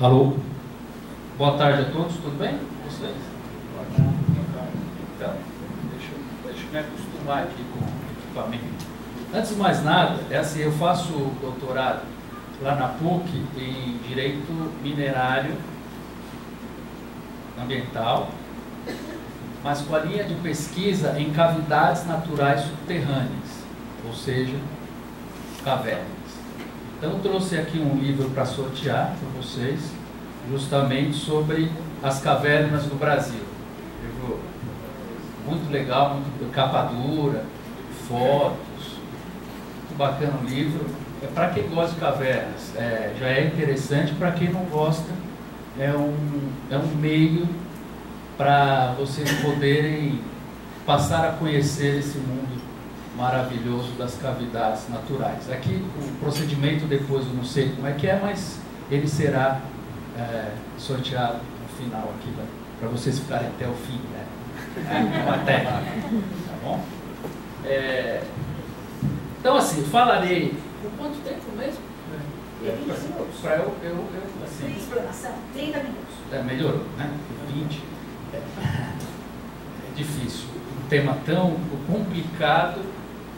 Alô, boa tarde a todos, tudo bem com vocês? Boa tarde. Então, deixa eu me acostumar aqui com o equipamento. Antes de mais nada, eu faço doutorado lá na PUC em Direito Minerário Ambiental, mas com a linha de pesquisa em cavidades naturais subterrâneas, ou seja, cavernas. Então eu trouxe aqui um livro para sortear para vocês, justamente sobre as cavernas do Brasil. Livro muito legal, muito capa dura, fotos, muito bacana o livro. É para quem gosta de cavernas, já é interessante. Para quem não gosta, é um meio para vocês poderem passar a conhecer esse mundo maravilhoso das cavidades naturais. Aqui o procedimento depois eu não sei como é que é, mas ele será sorteado no final aqui, para vocês ficarem até o fim, né? Até, tá bom? Então assim, falarei por quanto tempo mesmo? 20 minutos. Para eu assim, Sem explanação, 30 minutos. Melhorou, né? 20. É difícil. Um tema tão complicado,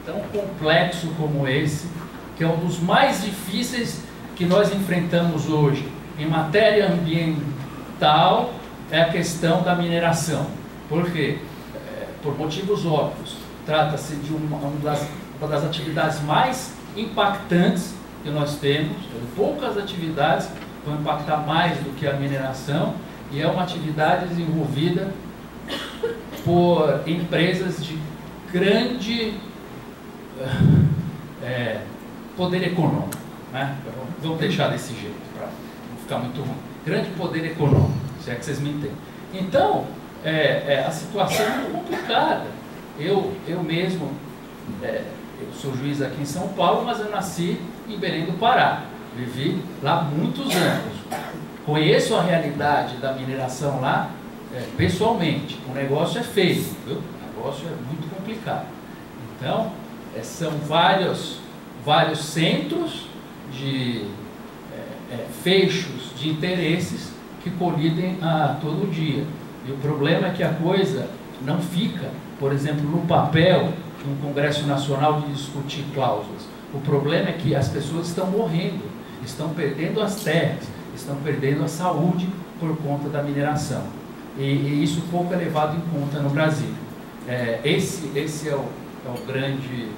tão complexo como esse, que é um dos mais difíceis que nós enfrentamos hoje em matéria ambiental, é a questão da mineração. Por quê? Por motivos óbvios. Trata-se de uma das atividades mais impactantes que nós temos. Poucas atividades vão impactar mais do que a mineração, e é uma atividade desenvolvida por empresas de grande poder econômico, né? Vamos deixar desse jeito, para não ficar muito ruim. Grande poder econômico, se é que vocês me entendem. Então, a situação é muito complicada. Eu mesmo, eu sou juiz aqui em São Paulo, mas eu nasci em Belém do Pará. Vivi lá muitos anos. Conheço a realidade da mineração lá pessoalmente. O negócio é feio, viu? O negócio é muito complicado. Então, são vários centros de fechos de interesses que colidem a todo dia. E o problema é que a coisa não fica, por exemplo, no papel, no Congresso Nacional, de discutir cláusulas. O problema é que as pessoas estão morrendo, estão perdendo as terras, estão perdendo a saúde por conta da mineração. E isso pouco é levado em conta no Brasil. Esse é o grande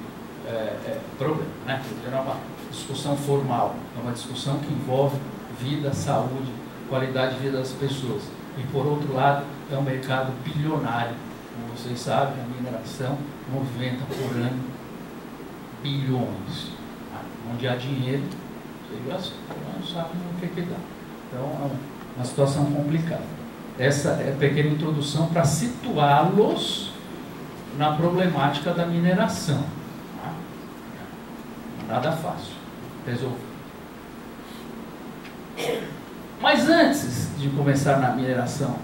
problema, né? Não é uma discussão formal, é uma discussão que envolve vida, saúde, qualidade de vida das pessoas. E por outro lado, é um mercado bilionário. Como vocês sabem, a mineração movimenta por ano bilhões. Onde há dinheiro, vocês já não sabem o que dá. Então é uma situação complicada. Essa é a pequena introdução para situá-los na problemática da mineração. Nada fácil resolver. Mas antes de começar na mineração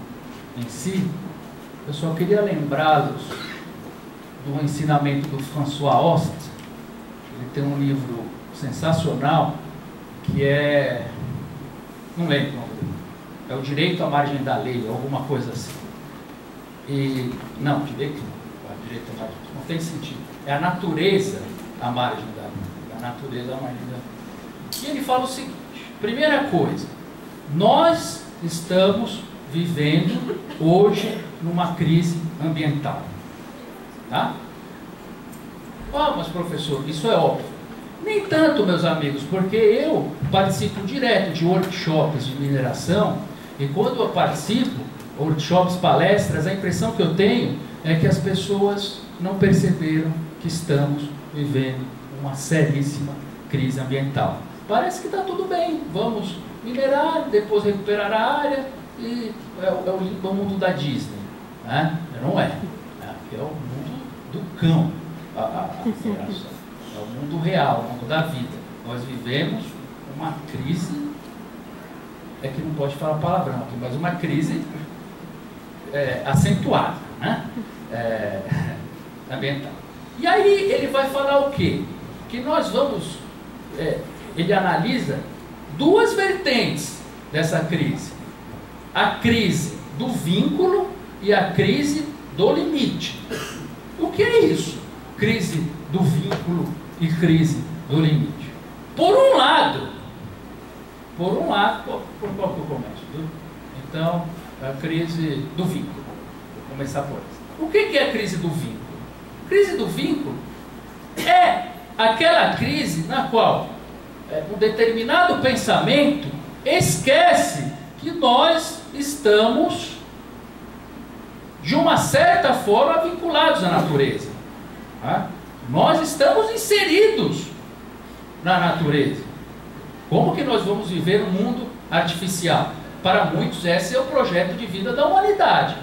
em si, eu só queria lembrá-los do ensinamento do François Host. Ele tem um livro sensacional que não lembro o nome dele, é o Direito à Margem da Lei, alguma coisa assim. Não, direito à margem, não tem sentido. É a natureza à margem da lei. A natureza à margem da lei. E ele fala o seguinte: primeira coisa, nós estamos vivendo hoje numa crise ambiental. Tá? Mas professor, isso é óbvio. Nem tanto, meus amigos, porque eu participo direto de workshops de mineração, e quando eu participo, workshops, palestras, a impressão que eu tenho é que as pessoas não perceberam que estamos vivendo uma seríssima crise ambiental. Parece que está tudo bem, vamos minerar, depois recuperar a área, e é o mundo da Disney, né? Não é. É o mundo do cão, a mineração. É o mundo real, o mundo da vida. Nós vivemos uma crise, que não pode falar palavrão aqui, mas uma crise acentuada, né? Ambiental. E aí ele vai falar o quê? Que nós vamos, ele analisa duas vertentes dessa crise? A crise do vínculo e a crise do limite. O que é isso? Crise do vínculo e crise do limite. Por um lado, por qual que eu começo? Então, a crise do vínculo. Vou começar por essa. O que é a crise do vínculo? Crise do vínculo é aquela crise na qual um determinado pensamento esquece que nós estamos, de uma certa forma, vinculados à natureza. Tá? Nós estamos inseridos na natureza. Como que nós vamos viver um mundo artificial? Para muitos, esse é o projeto de vida da humanidade.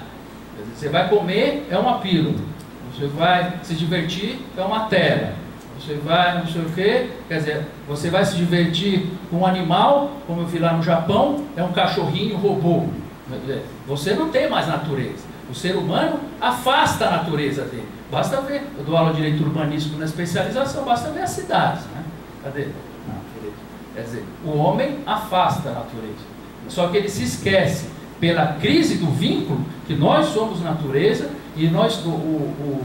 Você vai comer, é uma pílula. Você vai se divertir, é uma tela. Você vai não sei o quê, quer dizer, você vai se divertir com um animal, como eu vi lá no Japão, é um cachorrinho robô. Você não tem mais natureza. O ser humano afasta a natureza dele. Basta ver, eu dou aula de direito urbanístico na especialização, basta ver as cidades, né? Cadê? Quer dizer, o homem afasta a natureza. Só que ele se esquece, pela crise do vínculo, que nós somos natureza, e nós, o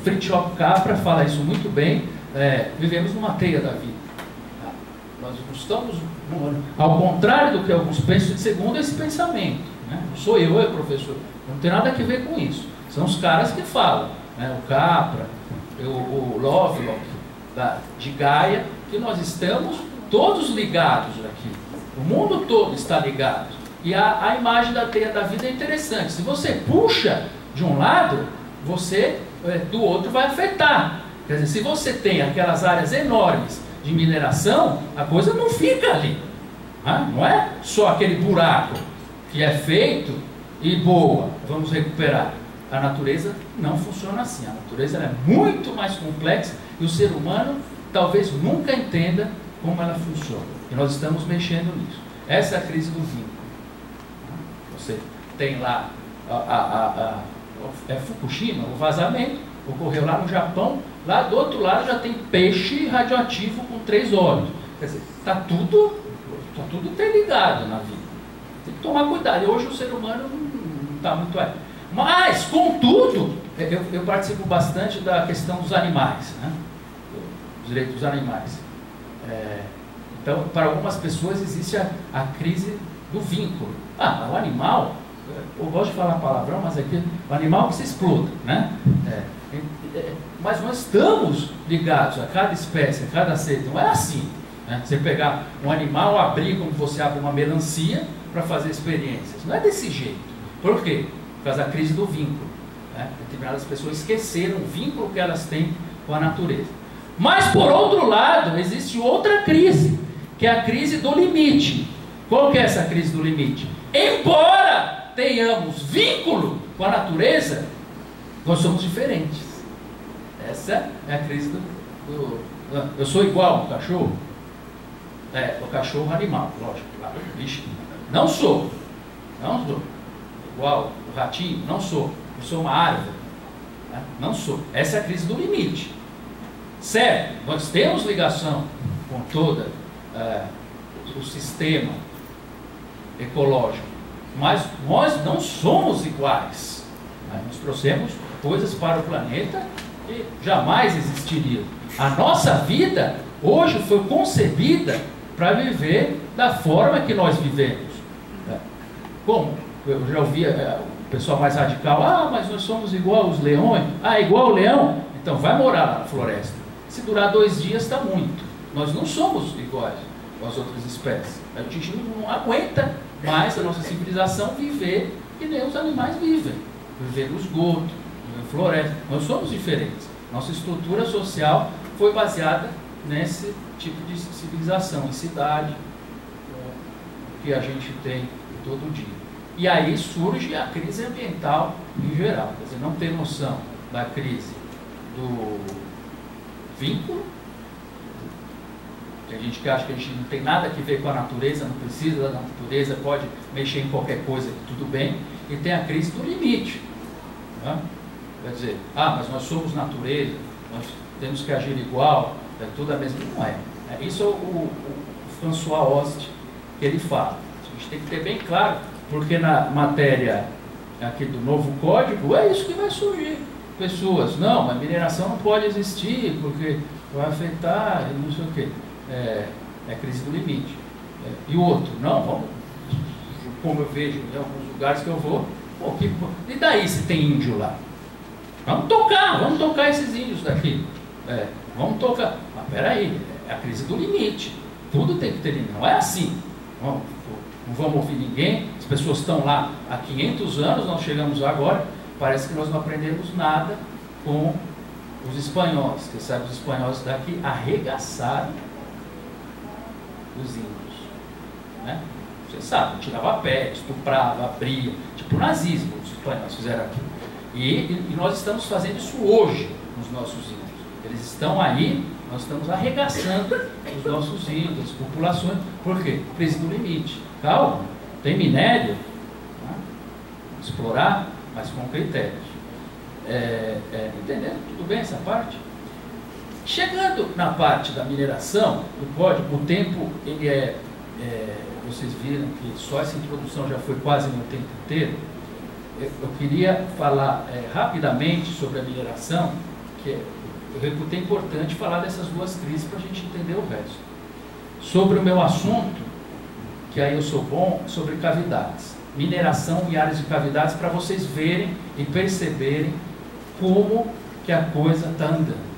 Fritjof Capra fala isso muito bem, vivemos numa teia da vida. Nós estamos, ao contrário do que alguns pensam, segundo esse pensamento. Né? Não sou eu, professor, não tem nada a ver com isso. São os caras que falam, né? O Capra, o Lovelock, de Gaia, que nós estamos todos ligados aqui. O mundo todo está ligado. E a imagem da teia da vida é interessante. Se você puxa de um lado, você do outro vai afetar. Quer dizer, se você tem aquelas áreas enormes de mineração, a coisa não fica ali. Não é só aquele buraco que é feito e boa, vamos recuperar. A natureza não funciona assim. A natureza é muito mais complexa e o ser humano talvez nunca entenda como ela funciona. E nós estamos mexendo nisso. Essa é a crise do vínculo. Você tem lá Fukushima, o vazamento ocorreu lá no Japão. Lá do outro lado já tem peixe radioativo com 3 olhos. Quer dizer, está tudo interligado na vida. Tem que tomar cuidado. E hoje o ser humano não está muito aí. Mas, contudo, eu participo bastante da questão dos animais, né? Dos direitos dos animais. Então, para algumas pessoas existe a crise do vínculo. O animal, eu gosto de falar palavrão, mas aqui, o animal que se exploda, né? Mas nós estamos ligados a cada espécie, a cada ser. Não é assim, né? Você pegar um animal, abrir como você abre uma melancia para fazer experiências. Não é desse jeito. Por quê? Por causa da crise do vínculo. Né? Determinadas pessoas esqueceram o vínculo que elas têm com a natureza. Mas, por outro lado, existe outra crise, que é a crise do limite. Qual que é essa crise do limite? Embora tenhamos vínculo com a natureza, nós somos diferentes. Essa é a crise do eu sou igual ao cachorro? O cachorro animal, lógico. Claro. Vixe, não sou. Igual o ratinho, não sou. Eu sou uma árvore. Né? Não sou. Essa é a crise do limite. Certo, nós temos ligação com todo o sistema ecológico, mas nós não somos iguais. Nós trouxemos coisas para o planeta que jamais existiriam. A nossa vida hoje foi concebida para viver da forma que nós vivemos. Como? Eu já ouvi o pessoal mais radical, mas nós somos igual aos leões. Igual ao leão? Então vai morar lá na floresta. Se durar 2 dias está muito. Nós não somos iguais às outras espécies. A gente não aguenta mais a nossa civilização viver que nem os animais vivem. Viver no esgoto, viver em floresta. Nós somos diferentes. Nossa estrutura social foi baseada nesse tipo de civilização, em cidade, que a gente tem todo dia. E aí surge a crise ambiental em geral. Quer dizer, não ter noção da crise do vínculo. Tem gente que acha que a gente não tem nada a ver com a natureza, não precisa da natureza, pode mexer em qualquer coisa, tudo bem. E tem a crise do limite. Né? Quer dizer, mas nós somos natureza, nós temos que agir igual, tudo a mesma. Não é. Isso é o François Hoste que ele fala. A gente tem que ter bem claro, porque na matéria aqui do novo código é isso que vai surgir. Pessoas, não, a mineração não pode existir porque vai afetar e não sei o quê. É crise do limite. E o outro, não, vamos, como eu vejo em alguns lugares que eu vou, pô, e daí se tem índio lá? Vamos tocar esses índios daqui. Vamos tocar. Mas peraí, é a crise do limite. Tudo tem que ter limite. Não é assim. Não vamos ouvir ninguém. As pessoas estão lá há 500 anos, nós chegamos agora. Parece que nós não aprendemos nada com os espanhóis. Você sabe, os espanhóis daqui arregaçaram os índios. Né? Você sabe, tirava a pele, estuprava, abria. Tipo o nazismo, os espanhóis fizeram aqui. E nós estamos fazendo isso hoje nos nossos índios. Eles estão aí, nós estamos arregaçando os nossos índios, as populações. Por quê? Crise do limite. Calma, tem minério, né? Explorar, mas com critérios. Entendendo? Tudo bem essa parte? Chegando na parte da mineração, do código, o tempo, ele vocês viram que só essa introdução já foi quase no tempo inteiro. Eu queria falar rapidamente sobre a mineração, que eu reputei importante falar dessas duas crises para a gente entender o resto. Sobre o meu assunto, que aí eu sou bom, sobre cavidades. Mineração e áreas de cavidades, para vocês verem e perceberem como que a coisa está andando.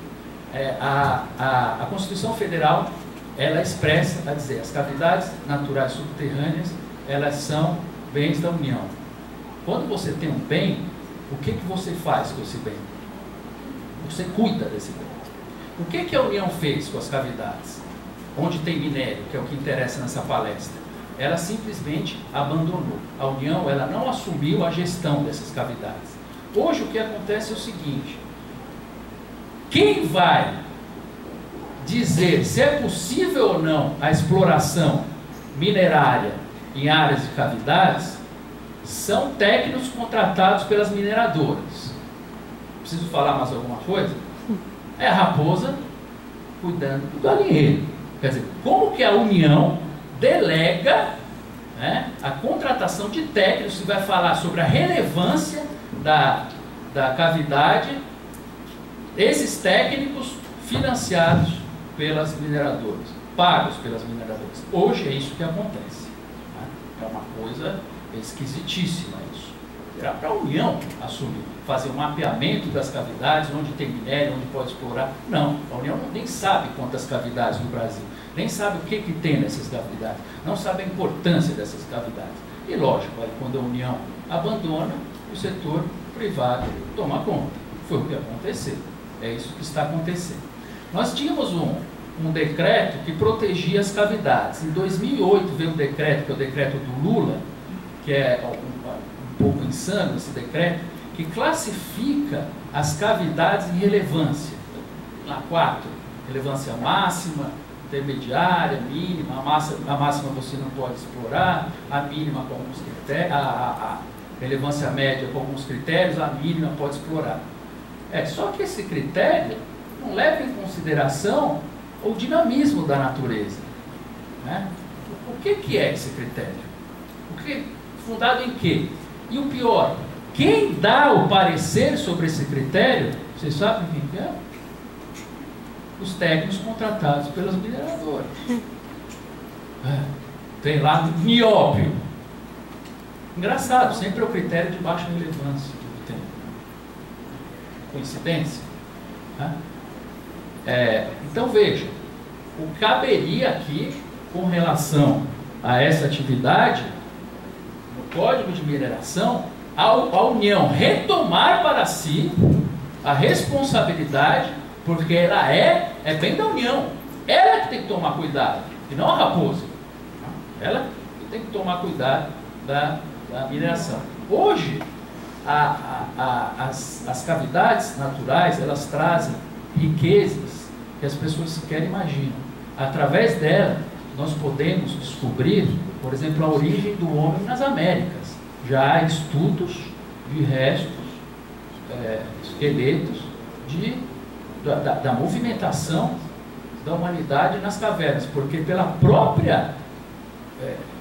A Constituição Federal, ela expressa, a dizer, as cavidades naturais subterrâneas, elas são bens da União. Quando você tem um bem, o que você faz com esse bem? Você cuida desse bem. O que a União fez com as cavidades? Onde tem minério, que é o que interessa nessa palestra. Ela simplesmente abandonou. A União, ela não assumiu a gestão dessas cavidades. Hoje o que acontece é o seguinte: quem vai dizer se é possível ou não a exploração minerária em áreas de cavidades são técnicos contratados pelas mineradoras. Preciso falar mais alguma coisa? É a raposa cuidando do galinheiro. Quer dizer, como que a União delega, né, a contratação de técnicos que vai falar sobre a relevância da cavidade, esses técnicos financiados pelas mineradoras, pagos pelas mineradoras. Hoje é isso que acontece. Né? É uma coisa esquisitíssima isso. Será para a União assumir, fazer um mapeamento das cavidades, onde tem minério, onde pode explorar? Não, a União nem sabe quantas cavidades no Brasil, nem sabe o que tem nessas cavidades, não sabe a importância dessas cavidades. E lógico, aí quando a União abandona, o setor privado toma conta. Foi o que aconteceu. É isso que está acontecendo. Nós tínhamos um decreto que protegia as cavidades. Em 2008 veio um decreto, que é o decreto do Lula, que é um pouco insano esse decreto, que classifica as cavidades em relevância. Lá 4, relevância máxima, intermediária, mínima, a máxima você não pode explorar, a mínima com alguns critérios, a relevância média com alguns critérios, a mínima pode explorar. Só que esse critério não leva em consideração o dinamismo da natureza. Né? O que é esse critério? Fundado em quê? E o pior, quem dá o parecer sobre esse critério, vocês sabem quem é? Os técnicos contratados pelas mineradoras. Tem lá nióbio. Engraçado, sempre é o critério de baixa relevância. Coincidência? Então veja, o caberia aqui com relação a essa atividade no Código de Mineração a União retomar para si a responsabilidade, porque ela é bem da União, ela que tem que tomar cuidado e não a raposa, ela que tem que tomar cuidado da mineração. Hoje as cavidades naturais, elas trazem riquezas que as pessoas sequer imaginam. Através dela, nós podemos descobrir, por exemplo, a origem do homem nas Américas. Já há estudos de restos, esqueletos, da movimentação da humanidade nas cavernas, porque pela própria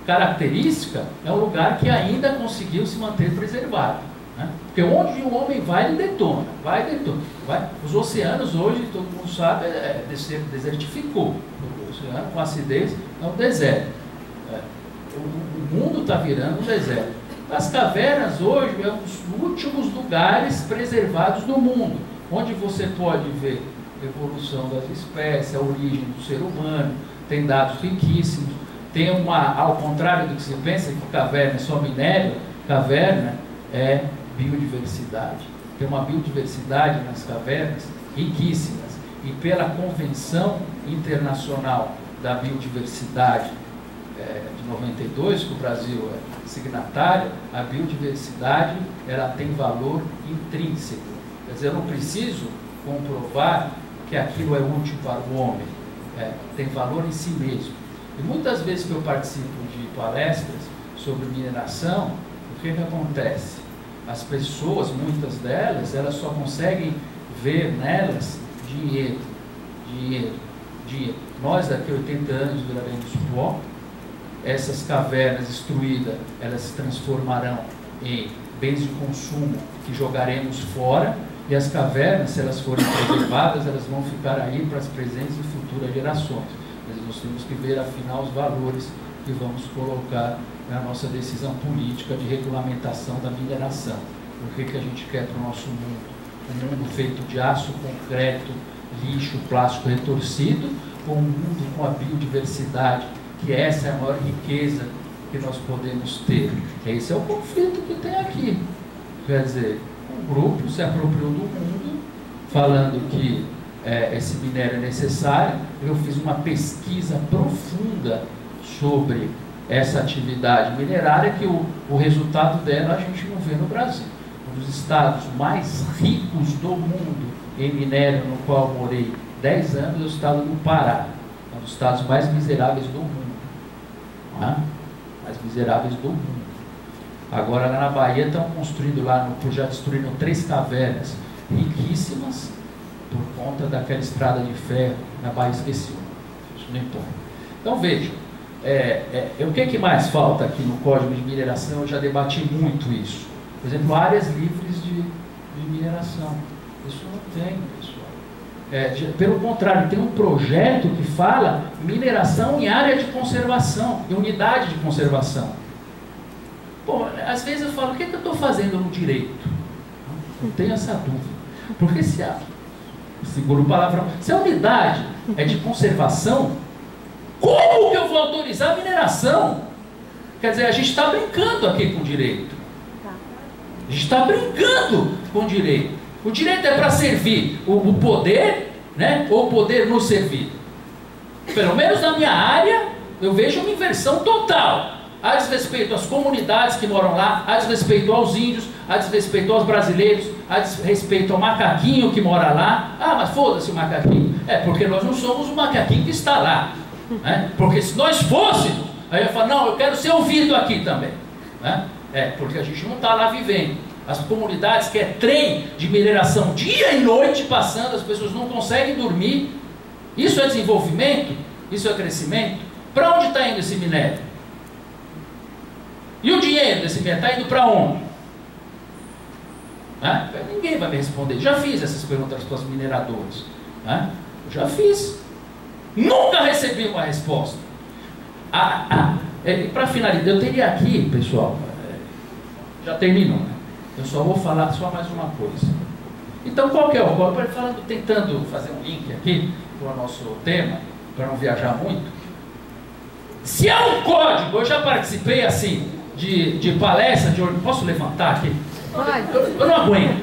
característica, é um lugar que ainda conseguiu se manter preservado. Né? Porque onde o homem vai, ele detona. Os oceanos hoje, todo mundo sabe, desertificou. O oceano, com acidez, é um deserto. O mundo está virando um deserto. As cavernas hoje é um dos últimos lugares preservados do mundo, onde você pode ver a evolução das espécies, a origem do ser humano, tem dados riquíssimos, tem ao contrário do que se pensa, que caverna é só minério, caverna é biodiversidade. Tem uma biodiversidade nas cavernas riquíssimas, e pela Convenção Internacional da Biodiversidade de 92, que o Brasil é signatário, a biodiversidade ela tem valor intrínseco. Quer dizer, eu não preciso comprovar que aquilo é útil para o homem, tem valor em si mesmo. E muitas vezes que eu participo de palestras sobre mineração, o que acontece? As pessoas, muitas delas, elas só conseguem ver nelas dinheiro. Nós daqui a 80 anos viraremos pó. Essas cavernas destruídas, elas se transformarão em bens de consumo que jogaremos fora, e as cavernas, se elas forem preservadas, elas vão ficar aí para as presentes e futuras gerações. Mas nós temos que ver, afinal, os valores que vamos colocar na nossa decisão política de regulamentação da mineração. O que a gente quer para o nosso mundo? Um mundo feito de aço, concreto, lixo, plástico retorcido, ou um mundo com a biodiversidade, que essa é a maior riqueza que nós podemos ter. Esse é o conflito que tem aqui. Quer dizer, um grupo se apropriou do mundo, falando que esse minério é necessário. Eu fiz uma pesquisa profunda sobre essa atividade minerária, que o resultado dela a gente não vê no Brasil. Um dos estados mais ricos do mundo em minério, no qual eu morei 10 anos, é o estado do Pará. É um dos estados mais miseráveis do mundo. Mais miseráveis do mundo. Agora lá na Bahia estão construindo já destruíram 3 cavernas riquíssimas por conta daquela estrada de ferro na Bahia, esqueci. Isso não importa. Então vejam, o que mais falta aqui no Código de Mineração? Eu já debati muito isso. Por exemplo, áreas livres de mineração. Isso não tem, pessoal. Pelo contrário, tem um projeto que fala mineração em área de conservação, em unidade de conservação. Bom, às vezes eu falo, o que eu estou fazendo no direito? Não tenho essa dúvida. Porque seguro o palavrão, se a unidade é de conservação, como que eu vou autorizar a mineração? Quer dizer, a gente está brincando aqui com o direito. A gente está brincando com o direito. O direito é para servir o poder, né? Ou o poder nos servir. Pelo menos na minha área, eu vejo uma inversão total. A desrespeito às comunidades que moram lá, a desrespeito aos índios, a desrespeito aos brasileiros, a desrespeito ao macaquinho que mora lá. Ah, mas foda-se o macaquinho. Porque nós não somos o macaquinho que está lá. Né? Porque se nós fôssemos, aí eu ia falar, não, eu quero ser ouvido aqui também. Né? Porque a gente não está lá vivendo. As comunidades que é trem de mineração dia e noite passando, as pessoas não conseguem dormir. Isso é desenvolvimento? Isso é crescimento? Para onde está indo esse minério? E o dinheiro desse minério está indo para onde? Ninguém vai me responder. Já fiz essas perguntas para os mineradores. Eu já fiz. Nunca recebi uma resposta. Para finalizar, eu teria aqui, pessoal, já terminou, né? Eu só vou falar só mais uma coisa. Então, qual que é o código? Tentando fazer um link aqui para o nosso tema, para não viajar muito. Se há um código, eu já participei assim de palestra, posso levantar aqui? Pode. Eu não aguento.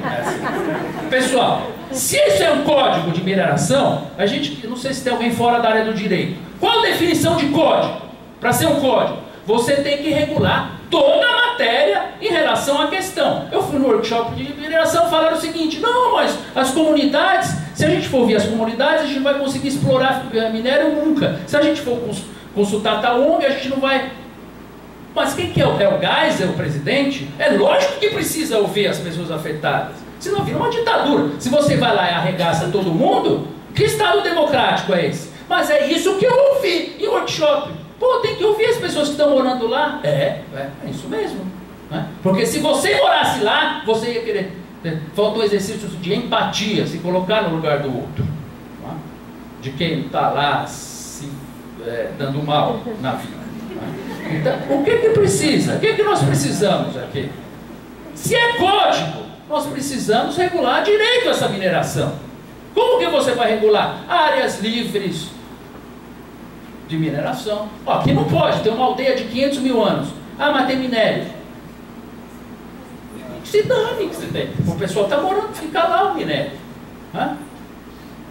Pessoal, se isso é um código de mineração, a gente, não sei se tem alguém fora da área do direito. Qual a definição de código? Para ser um código, você tem que regular toda a matéria em relação à questão. Eu fui no workshop de mineração, falaram o seguinte, não, mas as comunidades, se a gente for ouvir as comunidades, a gente não vai conseguir explorar minério nunca. Se a gente for consultar a ONG, a gente não vai... Mas quem que é o Geisel, o presidente? É lógico que precisa ouvir as pessoas afetadas. Senão vira uma ditadura. Se você vai lá e arregaça todo mundo, que Estado democrático é esse? Mas é isso que eu ouvi em workshop. Pô, tem que ouvir as pessoas que estão morando lá. É isso mesmo. Né? Porque se você morasse lá, você ia querer. Falta um exercício de empatia, se colocar no lugar do outro. Né? De quem está lá se dando mal na vida. Né? Então, o que precisa? O que nós precisamos aqui? Se é código, nós precisamos regular direito a essa mineração. Como que você vai regular? Áreas livres de mineração. Ó, aqui não pode, tem uma aldeia de 500 mil anos. Ah, mas tem minério. Se dane que você tem. O pessoal está morando, fica lá o minério. Hã?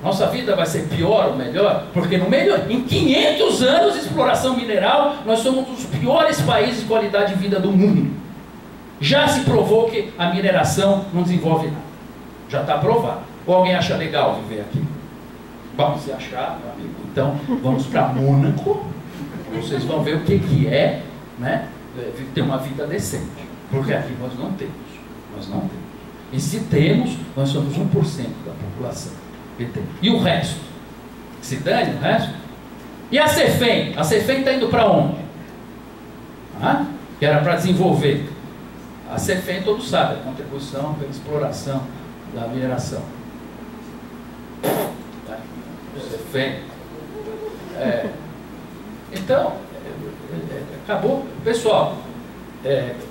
Nossa vida vai ser pior ou melhor? Porque no meio, em 500 anos de exploração mineral, nós somos um dos piores países de qualidade de vida do mundo. Já se provou que a mineração não desenvolve nada. Já está provado. Ou alguém acha legal viver aqui? Vamos se achar, meu amigo. Então, vamos para Mônaco. Vocês vão ver o que é, né, ter uma vida decente. Porque aqui nós não temos. Nós não temos. E se temos, nós somos 1% da população. E o resto? Se dane o resto? E a Cefem? A Cefem está indo para onde? Que era para desenvolver. A Cefem, todos sabem, a contribuição pela exploração da mineração. Cefem. Então, acabou. Pessoal,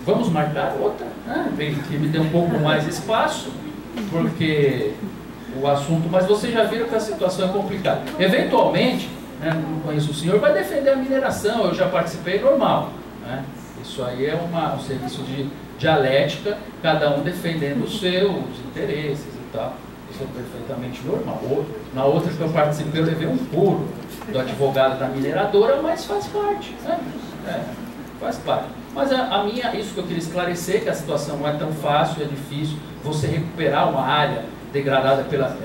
vamos marcar outra, né? Que me dê um pouco mais espaço, porque o assunto, mas vocês já viram que a situação é complicada. Eventualmente, né, não conheço o senhor, vai defender a mineração, eu já participei, normal. Né? Isso aí é um serviço de dialética, cada um defendendo os seus interesses e tal. Isso é perfeitamente normal. Na outra que eu participei, eu levei um furo do advogado da mineradora, mas faz parte. Né? Faz parte. Mas isso que eu queria esclarecer, que a situação não é tão fácil, é difícil. Você recuperar uma área degradada pela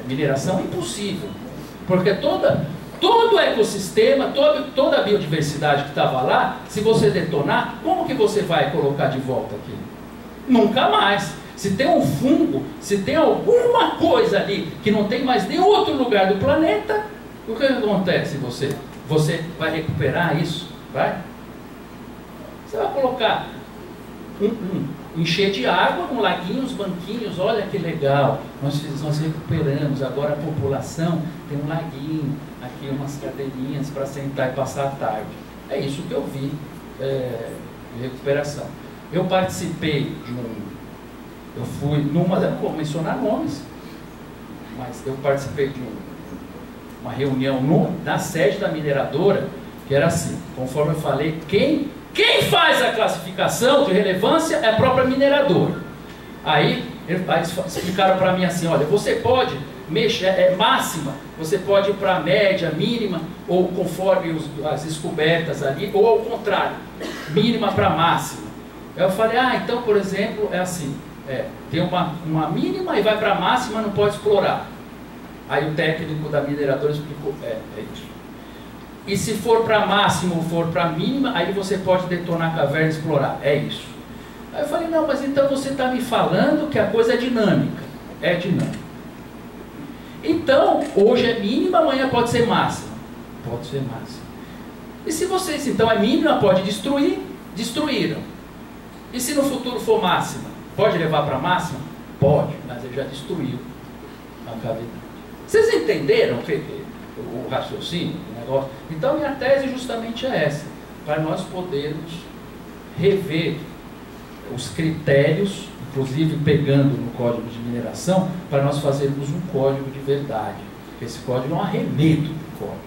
mineração é impossível. Porque todo o ecossistema, toda a biodiversidade que estava lá, se você detonar, como que você vai colocar de volta aqui? Nunca mais. Se tem um fungo, se tem alguma coisa ali que não tem mais nenhum outro lugar do planeta, o que acontece? Você vai recuperar isso? Vai? Você vai colocar encher de água num laguinho, uns banquinhos, olha que legal, nós recuperamos, agora a população tem um laguinho, aqui umas cadeirinhas para sentar e passar a tarde. É isso que eu vi de recuperação. Eu participei eu fui não vou mencionar nomes, mas eu participei de uma reunião na sede da mineradora, que era assim, conforme eu falei, quem faz a classificação de relevância é a própria mineradora. Aí eles explicaram para mim assim, olha, você pode mexer, máxima, você pode ir para média, mínima, ou conforme as descobertas ali, ou ao contrário, mínima para máxima. Eu falei, então, por exemplo, é assim, tem uma mínima e vai para máxima, não pode explorar. Aí o técnico da mineradora explicou, é isso. E se for para máximo ou for para mínima, aí você pode detonar a caverna e explorar. É isso. Aí eu falei, não, mas então você está me falando que a coisa é dinâmica. É dinâmica. Então, hoje é mínima, amanhã pode ser máxima. Pode ser máxima. E se vocês, então, é mínima, pode destruir, destruíram. E se no futuro for máxima, pode levar para máxima? Pode, mas ele já destruiu a cavidade. Vocês entenderam o raciocínio? Então, minha tese justamente é essa, para nós podermos rever os critérios, inclusive pegando no código de mineração, para nós fazermos um código de verdade. Esse código é um arremedo do código.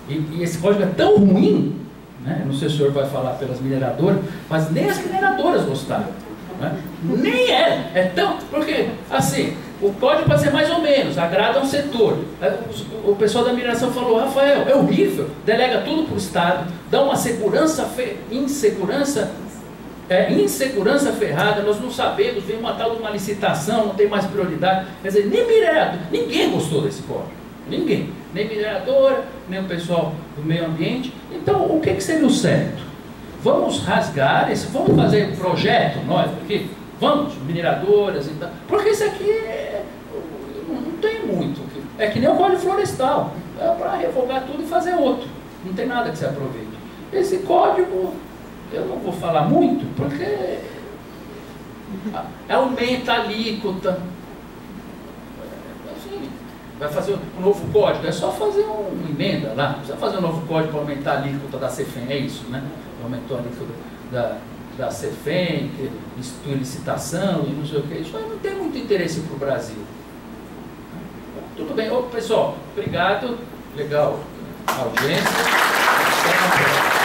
E esse código é tão ruim, né? Não sei se o senhor vai falar pelas mineradoras, mas nem as mineradoras gostaram. Né? Nem é tão... Porque, assim, o código pode ser mais ou menos, agrada um setor. O pessoal da mineração falou, Rafael, é horrível, delega tudo para o Estado, dá uma insegurança ferrada, nós não sabemos, vem uma tal de uma licitação, não tem mais prioridade. Quer dizer, nem minerador, ninguém gostou desse código. Ninguém. Nem mineradora, nem o pessoal do meio ambiente. Então, o que seria o certo? Vamos rasgar vamos fazer um projeto, nós aqui, vamos, mineradoras e tal, porque isso aqui não tem muito. É que nem o Código Florestal, é para revogar tudo e fazer outro. Não tem nada que se aproveite. Esse código, eu não vou falar muito, porque aumenta a alíquota. Assim, vai fazer um novo código, é só fazer uma emenda lá. Não precisa fazer um novo código para aumentar a alíquota da CEFEM, é isso, né? Aumentou a alíquota da CEFEM, que institui licitação e não sei o que. Isso aí não tem muito interesse para o Brasil. Tudo bem. Ô, pessoal, obrigado. Legal a audiência. Até a próxima.